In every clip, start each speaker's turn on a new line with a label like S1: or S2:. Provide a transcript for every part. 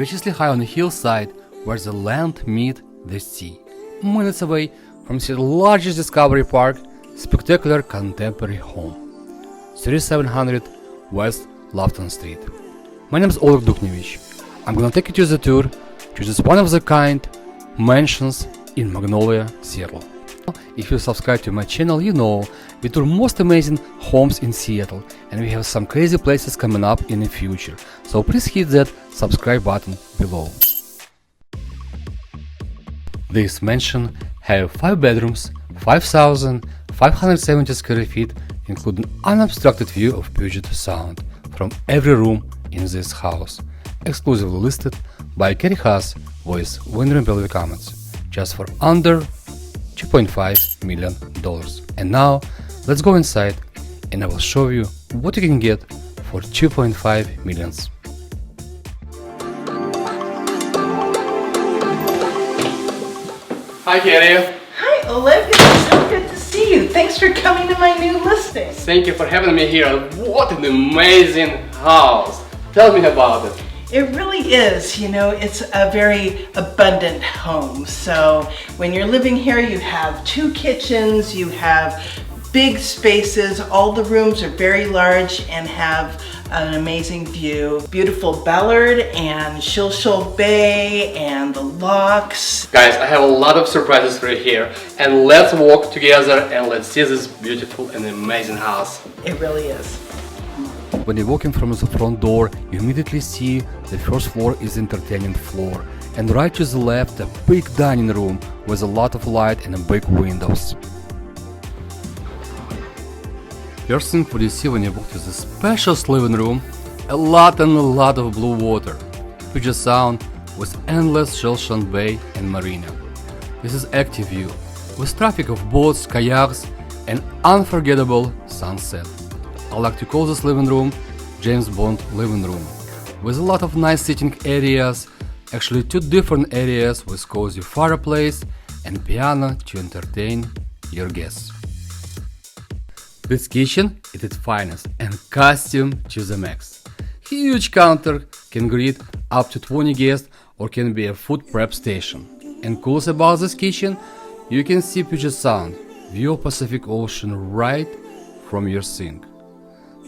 S1: graciously high on a hillside where the land meets the sea. Minutes away from Seattle's largest discovery park, spectacular contemporary home. 3700 West Lawton Street. My name is Oleg. I'm gonna take you to the tour to this one-of-the-kind mansions in Magnolia, Seattle. If you subscribe to my channel, you know we tour most amazing homes in Seattle, and we have some crazy places coming up in the future. So please hit that subscribe button below. This mansion has 5 bedrooms, 5,570 square feet, including unobstructed view of Puget Sound from every room in this house. Exclusively listed by Kari Haas with Windemere Bellevue Comets, just for under $2.5 million. And now, let's go inside and I will show you what you can get for $2.5 million. Hi Kari!
S2: Hi Oleg, it's so good to see you. Thanks for coming to my new listing.
S1: Thank you for having me here. What an amazing house! Tell me about it.
S2: It really is, you know, it's a very abundant home. So when you're living here, you have 2 kitchens, you have big spaces, all the rooms are very large and have an amazing view. Beautiful Ballard and Shilshole Bay and the locks.
S1: Guys, I have a lot of surprises for you here, and let's walk together and let's see this beautiful and amazing house.
S2: It really is.
S1: When you're walking from the front door, you immediately see the first floor is entertainment floor, and right to the left a big dining room with a lot of light and big windows. First thing what you see when you walk to the spacious living room, a lot of blue water, Puget Sound with endless Shilshole Bay and marina. This is active view with traffic of boats, kayaks, and unforgettable sunset. I like to call this living room James Bond living room, with a lot of nice sitting areas, actually 2 different areas with cozy fireplace and piano to entertain your guests. This kitchen is its finest and costume to the max. Huge counter can greet up to 20 guests or can be a food prep station. And coolest about this kitchen, you can see Puget Sound, view of Pacific Ocean right from your sink.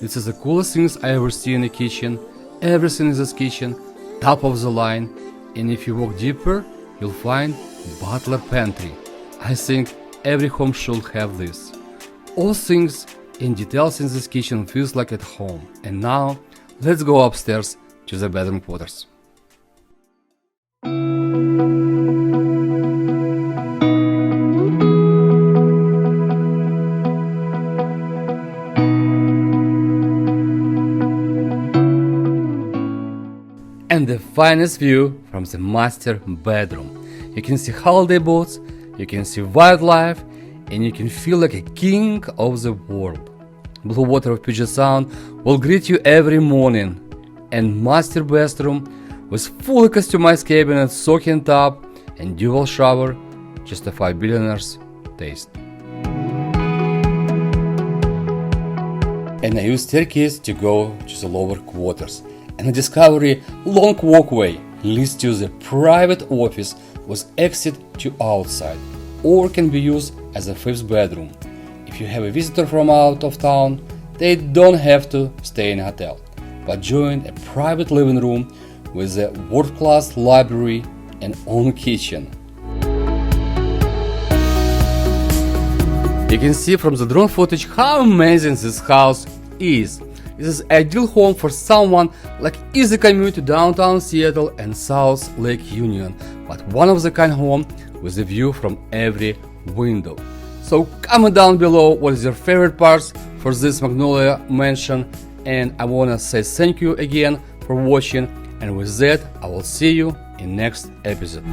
S1: This is the coolest things I ever see in a kitchen. Everything in this kitchen, top of the line, and if you walk deeper, you'll find butler pantry. I think every home should have this. All things and details in this kitchen feels like at home. And now, let's go upstairs to the bedroom quarters. And the finest view from the master bedroom. You can see holiday boats, you can see wildlife, and you can feel like a king of the world. Blue water of Puget Sound will greet you every morning. And master bathroom with fully customized cabinet, soaking tub, and dual shower, justify billionaire's taste. And I use staircase to go to the lower quarters. And the Discovery long walkway leads to the private office with exit to outside, or can be used as a 5th bedroom. If you have a visitor from out of town, they don't have to stay in a hotel, but join a private living room with a world-class library and own kitchen. You can see from the drone footage how amazing this house is. This is an ideal home for someone like easy commute to downtown Seattle and South Lake Union, but one-of-the-kind home with a view from every window. So comment down below what is your favorite parts for this Magnolia mansion, and I wanna say thank you again for watching, and with that I will see you in next episode.